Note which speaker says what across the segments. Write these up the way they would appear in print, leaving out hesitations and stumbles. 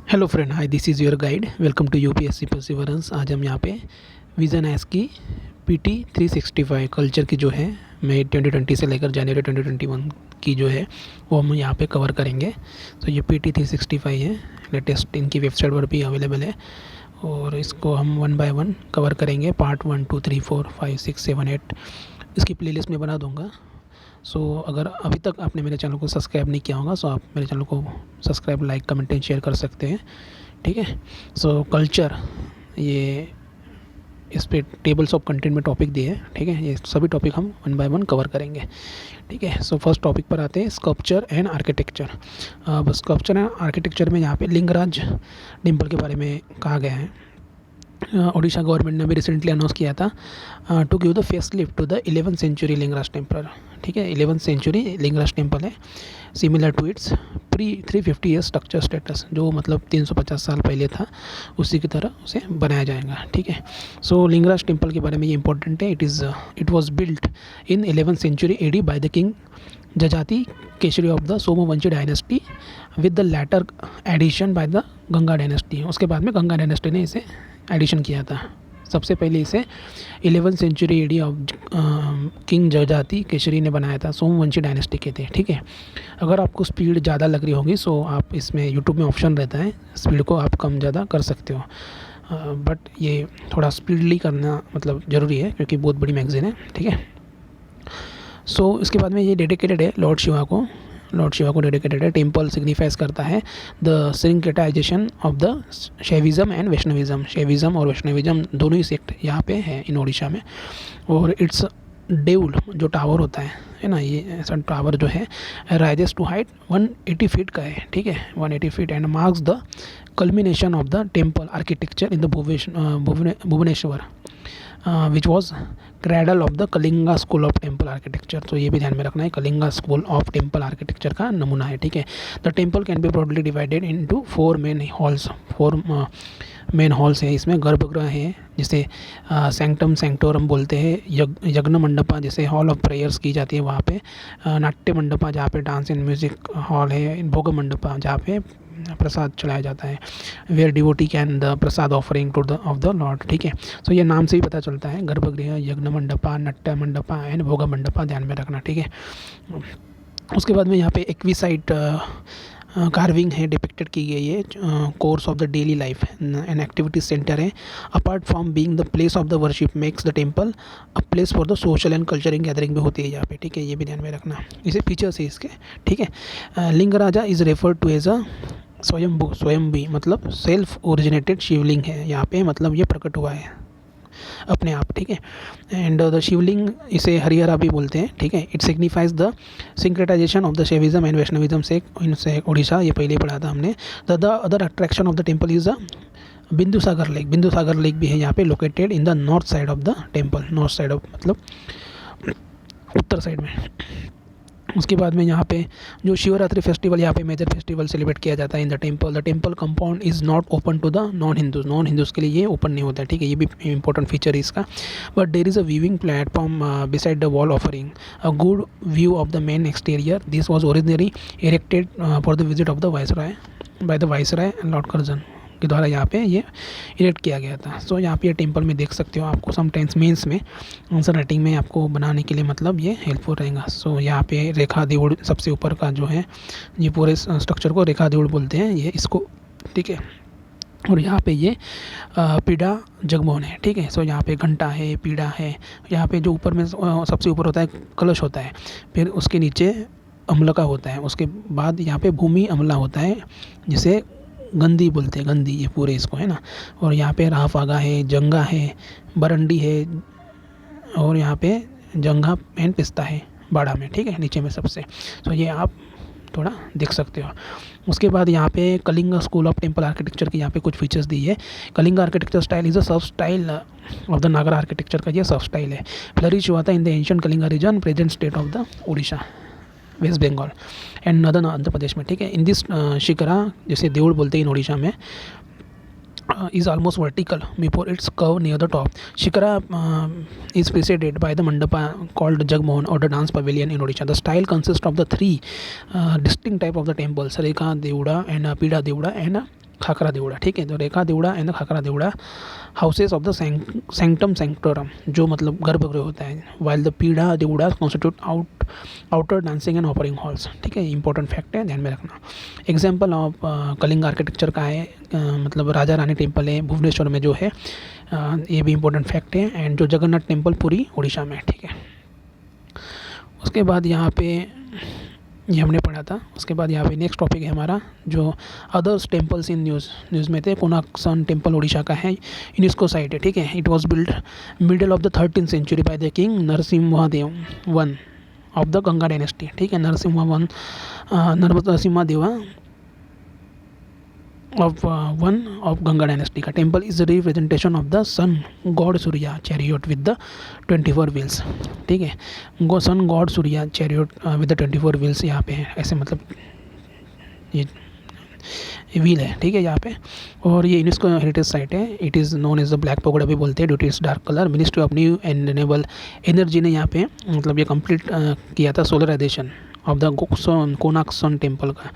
Speaker 1: Hello friend, hi, this is your guide. Welcome to UPSC perseverance. आज हम यहाँ पे विज़न एस की पीटी 365 कल्चर की जो है मई 2020 से लेकर जनवरी 2021 की जो है वो हम यहाँ पे कवर करेंगे। तो ये पीटी 365 है, लेटेस्ट इनकी वेबसाइट पर भी अवेलेबल है और इसको हम वन बाय वन कवर करेंगे। पार्ट 1, 2, 3, 4, 5, 6, 7, 8 इसकी प्लेलिस्ट में बना दूँगा। अगर अभी तक आपने मेरे चैनल को सब्सक्राइब नहीं किया होगा आप मेरे चैनल को subscribe, like, comment and share कर सकते हैं। ठीक है। कल्चर, ये इस पे टेबल्स ऑफ कंटेंट में टॉपिक दिए हैं। ठीक है, ये सभी टॉपिक हम वन बाय वन कवर करेंगे। ठीक है। फर्स्ट टॉपिक पर आते हैं, स्कल्पचर एंड आर्किटेक्चर। अब स्कल्पचर एंड आर्किटेक्चर में यहाँ पे लिंगराज टेम्पल के बारे में कहा गया है। ओडिशा गवर्नमेंट ने भी रिसेंटली अनाउंस किया था to give the face lift to the 11th century Lingaraj temple. ठीक है, 11th सेंचुरी लिंगराज टेम्पल है, similar to its pre 350 year structure status, जो मतलब 350 साल पहले था उसी की तरह उसे बनाया जाएगा। ठीक है। लिंगराज टेम्पल के बारे में ये इंपॉर्टेंट है। It was built in 11th century AD by the king Jajati Keshari of the Somavanshi dynasty with the latter addition by the Ganga dynasty. उसके बाद में गंगा डायनेस्टी ने इसे एडिशन किया था। सबसे पहले इसे 11th century AD of king Jajati Keshari ने बनाया था, सोमवंशी डायनेस्टी के थे। ठीक है। अगर आपको स्पीड ज़्यादा लग रही होगी आप इसमें यूट्यूब में ऑप्शन रहता है, स्पीड को आप कम ज़्यादा कर सकते हो, बट ये थोड़ा स्पीडली करना मतलब ज़रूरी है क्योंकि बहुत बड़ी मैगज़ीन है। ठीक है। इसके बाद में ये डेडिकेटेड है लॉर्ड शिवा को डेडिकेटेड है। टेम्पल सिग्निफाइज करता है the syncretisation of the Shaivism and वैष्णविज़म। Shaivism और वैष्णविज़म दोनों ही सेक्ट यहाँ पे है इन ओडिशा में। और इट्स देउल जो टावर होता है ना, ये ऐसा टावर जो है राइजेस टू हाइट 180 फीट का है। ठीक है, 180 feet and marks the culmination of the temple architecture in the Bhubaneswar which was cradle of the Kalinga school of temple architecture. तो ये भी ध्यान में रखना है, Kalinga school of temple architecture का नमूना है। ठीक है। The temple can be broadly divided into 4 main halls. 4 main halls हैं इसमें। गर्भगृह है जिसे सैंक्टम सैंक्टोरम बोलते हैं, यज्ञ मंडपा जिसे हॉल ऑफ प्रेयर्स की जाती है वहाँ पे, नाट्य मंडपा जहाँ पे डांस एंड म्यूजिक हॉल है, भोग मंडपा जहाँ पे प्रसाद चलाया जाता है, where devotee can the prasad offering to the of the lord. ठीक है। ये नाम से ही पता चलता है, गर्भगृह, यज्ञ मंडपा, नाट्य मंडपा एंड भोग मंडपा, ध्यान में रखना। ठीक है। उसके बाद में यहाँ पे एक्विसाइट कार्विंग है डिपिक्टेड की गई है। Course of the daily life and activity centre है। Apart from being the place of the worship makes the temple a place for the social and cultural gathering भी होती है यहाँ पे। ठीक है, ये भी ध्यान में रखना, इसे फीचर्स है इसके। ठीक है। Lingaraja is referred to as a swayambhu मतलब सेल्फ ओरिजिनेटेड शिवलिंग है यहाँ पे, मतलब ये प्रकट हुआ है अपने आप। ठीक है। एंड द शिवलिंग इसे हरिहरा भी बोलते हैं। ठीक है। It signifies the syncretisation of the Shaivism and Vaishnavism से इनसे ओडिशा, ये पहले पढ़ा था हमने। The other attraction of the temple is the Bindusagar lake. Bindusagar lake भी है यहाँ पे, located in the north side of the temple. North side of मतलब उत्तर साइड में। उसके बाद में यहाँ पे जो शिवरात्रि फेस्टिवल, यहाँ पे मेजर फेस्टिवल सेलिब्रेट किया जाता है in the temple. The temple compound is not open to the non Hindus के लिए ये ओपन नहीं होता है। ठीक है, ये भी इंपॉर्टेंट फीचर है इसका। But there is a viewing platform beside the wall offering a good view of the main exterior. This was originally erected for the visit of the viceroy by the viceroy Lord Curzon के द्वारा यहाँ पे ये erect किया गया था। यहाँ पे ये टेम्पल में देख सकते हो, आपको समटाइम्स मेंस में आंसर राइटिंग में आपको बनाने के लिए मतलब ये हेल्पफुल रहेगा। यहाँ पे रेखा देउड़ सबसे ऊपर का जो है, ये पूरे स्ट्रक्चर को रेखा देउड़ बोलते हैं ये इसको। ठीक है। और यहाँ पे ये पीड़ा जगमोहन है। ठीक है। यहाँ पे घंटा है, पीड़ा है, यहाँ पे जो ऊपर में सबसे ऊपर होता है कलश होता है, फिर उसके नीचे अम्लका होता है, उसके बाद यहाँ पे भूमि अमला होता है जिसे गंदी बोलते हैं, गंदी, ये पूरे इसको है ना। और यहाँ पे राहफागा है, जंगा है, बरंडी है, और यहाँ पे जंगा एंड पिस्ता है बाड़ा में। ठीक है, नीचे में सबसे। ये आप थोड़ा देख सकते हो। उसके बाद यहाँ पे Kalinga school of temple architecture की यहाँ पे कुछ फीचर्स दी है। Kalinga architecture style is a sub style of the Nagara architecture का ये सब स्टाइल है। फ्लरिश हुआ था in the ancient Kalinga region, present state of the Odisha, West Bengal and northern Andhra Pradesh में। ठीक है। इन दिस शिखरा जैसे देउड़ बोलते हैं इन ओडिशा में, is almost vertical before its curve near the top. Shikara is preceded by the mandapa called Jagmohan or the dance pavilion in Odisha. The style consists of the three distinct type of the temples, Sarika Devuda and Pida Devuda and khakhra Devda, ठीक है। तो rekha deula and khakhara deula houses of the sanctum sanctorum, जो मतलब गर्भगृह होता है, while the pidha deula constitute outer dancing and offering halls, ठीक है। इंपॉर्टेंट फैक्ट है, ध्यान में रखना। एग्जाम्पल ऑफ कलिंग आर्किटेक्चर का है, मतलब राजा रानी टेम्पल है भुवनेश्वर में जो है, ये भी इंपॉर्टेंट फैक्ट है। एंड जो जगन्नाथ टेम्पल पूरी उड़ीसा में, ठीक है। उसके बाद यहाँ पे ये हमने पढ़ा था। उसके बाद यहाँ पे नेक्स्ट टॉपिक है हमारा जो अदर्स टेम्पल्स इन न्यूज़ में थे। कोणार्क सन टेम्पल उड़ीसा का है, यूनेस्को साइट है, ठीक है। It was build middle of the 13th century by the king Narasimhadev one of the Ganga dynasty, ठीक है। Narasimhadeva of one of Ganga dynasty का temple is representation of the sun god Surya chariot with the 24 wheels, ठीक है। Sun god Surya chariot with the 24 wheels यहाँ पे है, ऐसे मतलब ये व्हील है, ठीक है यहाँ पे। और ये यूनेस्को हेरिटेज साइट है। It is known as the black pagoda भी बोलते हैं due to its dark colour. Ministry of new and renewable energy ने यहाँ पे मतलब ये कंप्लीट किया था solarisation of the Konark sun temple का।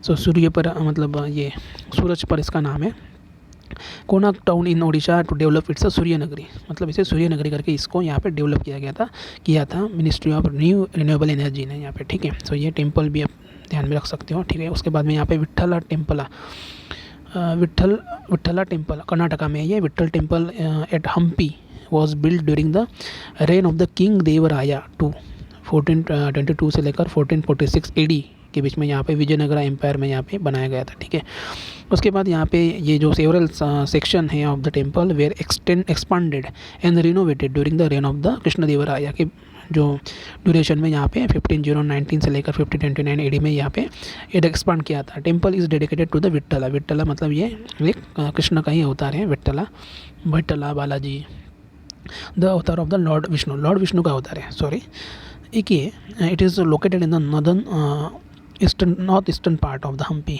Speaker 1: सो सूर्य पर मतलब ये सूरज पर इसका नाम है। Konark town in Odisha to develop its Surya Nagari, मतलब इसे सूर्य नगरी करके इसको यहाँ पे डेवलप किया था ministry of new renewable energy ने यहाँ पे, ठीक है। सो ये टेम्पल भी आप ध्यान में रख सकते हो, ठीक है। उसके बाद में यहाँ पे विट्ठला टेम्पल कर्नाटका में, ये Vitthal temple at Hampi was build during the reign of the king Devaraya two 1422 से लेकर 1446 AD के बीच में यहाँ पे विजयनगरा एम्पायर में यहाँ पे बनाया गया था, ठीक है। उसके बाद यहाँ पे ये जो सेवरल सेक्शन है of the temple were expanded and renovated during the reign of the Krishnadevaraya के जो ड्यूरेशन में यहाँ पे 1519 से लेकर 1529 AD में यहाँ पे एक्सपांड किया था। Temple is dedicated to the Vitthala मतलब ये एक कृष्ण का ही अवतार है Vitthala Balaji, the avatar of the lord Vishnu का अवतार है, सॉरी। एक ये it is located in the north eastern part of the Hampi,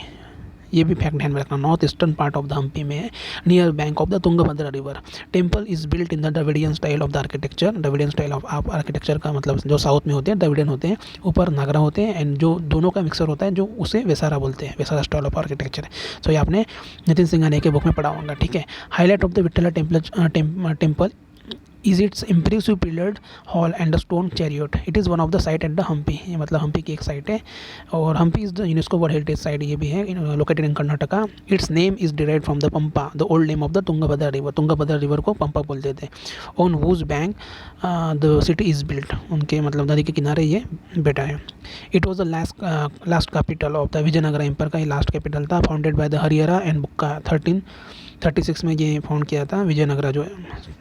Speaker 1: ये भी फैक्ट ध्यान में रखना। North eastern part of the Hampi में near bank of the Tungabhadra river. Temple is built in the Dravidian style of the architecture. Dravidian style of architecture का मतलब जो south में होते हैं द्रविडियन होते हैं, ऊपर नागरा होते हैं, एंड जो दोनों का मिक्सर होता है जो उसे वेसारा बोलते हैं, वेसारा स्टाइल ऑफ आर्किटेक्चर है। सो ये आपने नितिन सिंघानिया के बुक में पढ़ा होगा, ठीक है। Highlight of the Vitthala temple is its impressive pillared hall and the stone chariot. It is one of the site at the Hampi, ये मतलब हम्पी की एक साइट है। और Hampi is the UNESCO world heritage site, ये भी है located in Karnataka. Its name is derived from the Pampa, the old name of the Tungabhadra river. Tungabhadra river को पंपा बोलते थे। On whose bank the city is built, उनके मतलब नदी के किनारे ये बेटा है। It was the last capital of the Vijayanagara empire का ये लास्ट कैपिटल था, founded by the Harihara and Bukka. 1336 में ये फाउंड किया था विजयनगरा जो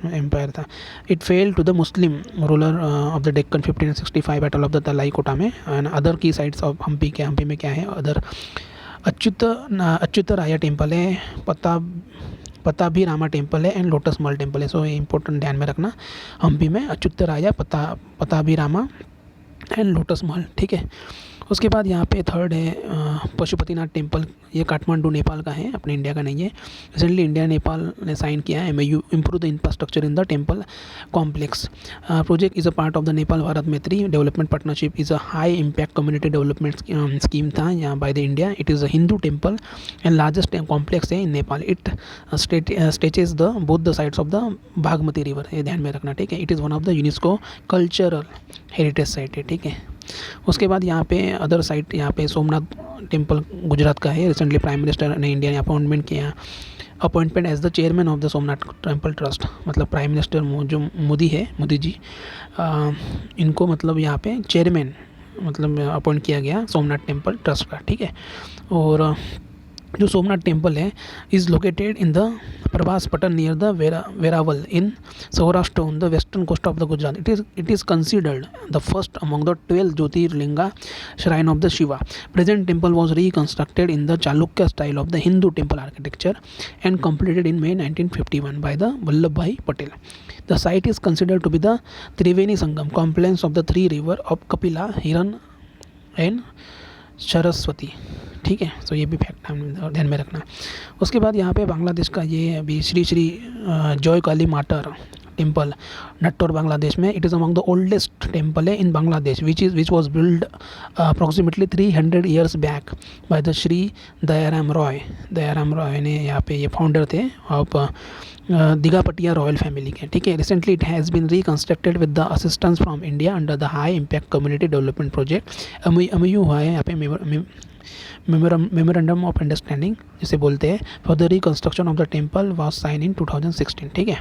Speaker 1: एम्पायर था। It fell to the Muslim ruler of the Deccan 1565 battle of the Talikota में। And other key sites of Hampi में क्या है, अदर अच्युत राया टेम्पल है, पताभिरामा टेम्पल है, एंड लोटस मॉल टेम्पल है। सो ये इंपॉर्टेंट ध्यान में रखना, हम्पी में अच्युत राया, पताभिरामा एंड लोटस महल, ठीक है। उसके बाद यहाँ पे थर्ड है पशुपतिनाथ टेम्पल, ये काठमांडू नेपाल का है, अपने इंडिया का नहीं है। रिसेंटली इंडिया नेपाल ने साइन किया है MOU improve the infrastructure in the temple complex. Project is a part of the Nepal Bharat Maitri development partnership is a high impact community development scheme था यहाँ by the India. It is a Hindu temple and largest complex है in Nepal. It stretches the both the sides of the Bagmati river, ये ध्यान में रखना, ठीक है। It is one of the UNESCO cultural heritage site है, ठीक है। उसके बाद यहाँ पे अदर साइट, यहाँ पे सोमनाथ टेम्पल गुजरात का है। रिसेंटली प्राइम मिनिस्टर ने इंडिया ने appointment as the chairman of the Somnath temple trust, मतलब प्राइम मिनिस्टर जो मोदी जी, इनको मतलब यहाँ पे चेयरमैन मतलब अपॉइंट किया गया सोमनाथ टेम्पल ट्रस्ट का, ठीक है। और जो सोमनाथ टेम्पल है is located in the Prabhas Patan near the Veraval in Saurashtra on the western coast of the Gujarat. It is considered the first among the 12 jyotirlinga shrine of the Shiva. Present temple was reconstructed in the Chalukya style of the Hindu temple architecture and completed in May 1951 by the Vallabhbhai Patel. The site is considered to be the Triveni Sangam confluence of the three rivers of Kapila, हिरन and Saraswati, ठीक है। So ये भी fact ध्यान में रखना। उसके बाद यहाँ पे बांग्लादेश का ये अभी श्री जॉय काली माटर टेम्पल नट्टोर बांग्लादेश में. It is among the oldest temple है in Bangladesh which was build approximately 300 years back by the Shri Dayaram Roy ने यहाँ पे ये फाउंडर थे ऑफ दिगापटिया रॉयल फैमिली के. ठीक है. Recently it has been reconstructed with the assistance from India under the high impact community development project. MOU हुआ है यहाँ पे, मेमोरेंडम ऑफ अंडरस्टैंडिंग जिसे बोलते हैं, for the reconstruction of the temple was sign in 2016. ठीक है.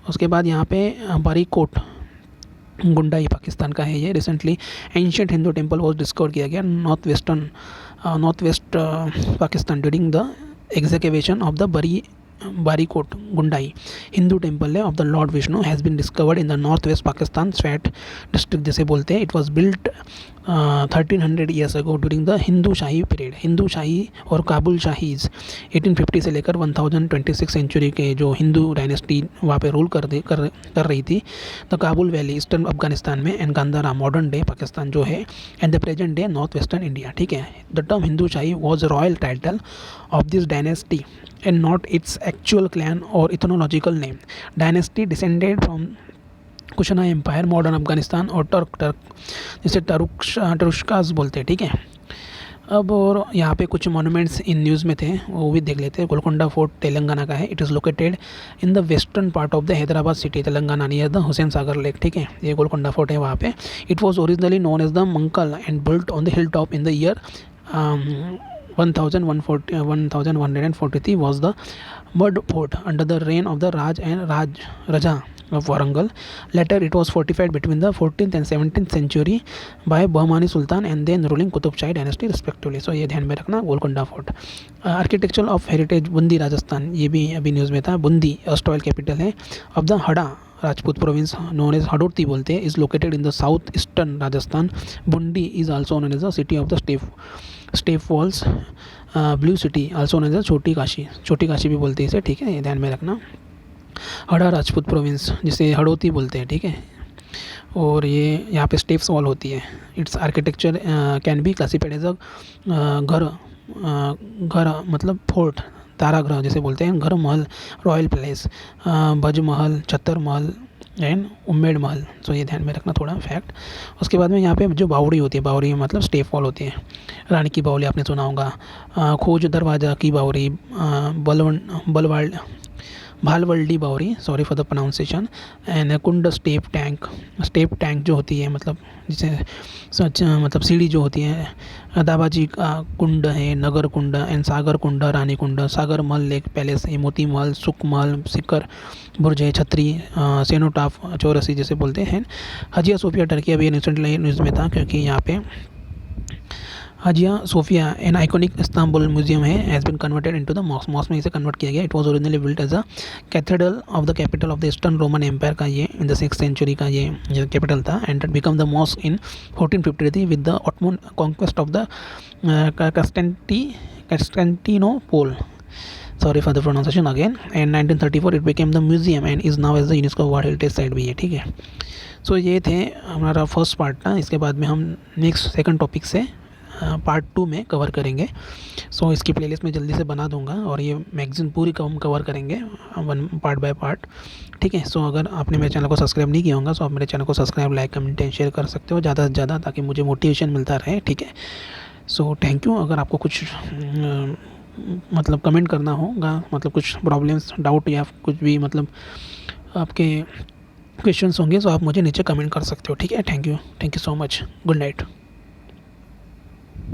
Speaker 1: उसके बाद यहाँ पे बारीकोट गुंडाई पाकिस्तान का है ये. Recently ancient Hindu temple was discover किया गया north west Pakistan during the execution of the Barikot Ghundai Hindu temple है of the lord Vishnu has been discovered in the north west Pakistan Swat district जिसे बोलते हैं. It was built 1300 years ago during the Hindu Shahi period. Hindu Shahi और काबुल शाहीज 1850 से लेकर 1026 century के जो हिंदू डायनेस्टी वहाँ पे रूल कर रही थी. The Kabul valley eastern Afghanistan में and Gandhara modern day Pakistan जो है and the present day north western India. ठीक है. The term Hindu shahi was royal title of this dynasty and not its actual clan or ethnological name. Dynasty descended from Kushana empire modern Afghanistan और Turk जिसे टरुष्कास बोलते हैं. ठीक है. अब और यहाँ पे कुछ मॉन्यूमेंट्स इन न्यूज़ में थे वो भी देख लेते हैं. गोलकोंडा फोर्ट तेलंगाना का है. It is located in the western part of the Hyderabad city Telangana near the Hussain Sagar lake. ठीक है. ये गोलकोंडा फोर्ट है वहाँ पे. It was originally known as the Mankal and built on the hill top in the year 1143 was the mud fort under the reign of the Raja of Warangal. Later it was fortified between the 14th and 17th century by Bahmani Sultan and then ruling Qutub Shahi dynasty respectively. So ये ध्यान में रखना. Golconda fort. Architecture of heritage Bundi Rajasthan, ये भी अभी news में था. Bundi erstwhile capital है of the Hada Rajput province known as Hadoti बोलते हैं. Is located in the south eastern Rajasthan. Bundi is also known as the city of the step walls. Blue city also known as the Chhoti Kashi भी बोलते हैं इसे. ठीक है. ये ध्यान में रखना. हड़ा राजपूत प्रोविंस जिसे हड़ौती बोलते हैं. ठीक है. और ये यहाँ पे स्टेप्स वॉल होती है. Its architecture can be classified as a घर मतलब फोर्ट, तारागृह जिसे बोलते हैं, घर महल, रॉयल पैलेस, भज महल, छत्तर महल एंड उम्मेद महल. सो ये ध्यान में रखना थोड़ा फैक्ट. उसके बाद में यहाँ पे जो बावड़ी होती है, बावड़ी मतलब स्टेप वॉल होती है. रानी की बावली आपने सुना होगा. खोज दरवाज़ा की Baori, Bhawaldi Baori, sorry for the pronunciation. And kund step tank जो होती है मतलब जिसे मतलब सीढ़ी जो होती है. दाबाजी का कुंड है, नगर कुंड and Sagar Kund, Rani Kund, Sagar Mahal lake palace है, मोती महल, सुख महल, सिकर बुर्ज है, छतरी, सेनोटाफ चौरसी जिसे बोलते हैं. हजिया सोफिया टर्की अभी रिसेंटली न्यूज़ में था क्योंकि यहाँ पे Hagia Sophia an iconic Istanbul museum है has been converted into the mosque में इसे कन्वर्ट किया गया. It was originally built as a cathedral of the capital of the eastern Roman empire का ये इन द 6th सेंचुरी का ये capital था. And it become the mosque in 1453 with the Ottoman conquest of the Constantinople. Sorry for the pronunciation again. And 1934 it became the museum and is now as the UNESCO World Heritage Site भी है. ठीक है. So ये थे हमारा first part था. इसके बाद में हम नेक्स्ट सेकंड टॉपिक से पार्ट 2 में कवर करेंगे. सो इसकी प्लेलिस्ट में जल्दी से बना दूंगा और ये मैगज़ीन पूरी कवर करेंगे पार्ट बाय पार्ट. ठीक है. सो अगर आपने मेरे चैनल को सब्सक्राइब नहीं किया होगा तो आप मेरे चैनल को subscribe, like, comment and share कर सकते हो ज़्यादा से ज़्यादा ताकि मुझे मोटिवेशन मिलता रहे. ठीक है. So thank you. अगर आपको कुछ मतलब कमेंट करना होगा, मतलब कुछ प्रॉब्लम्स, डाउट या कुछ भी मतलब आपके क्वेश्चंस होंगे तो आप मुझे नीचे कमेंट कर सकते हो. ठीक है. Thank you so much. Good night.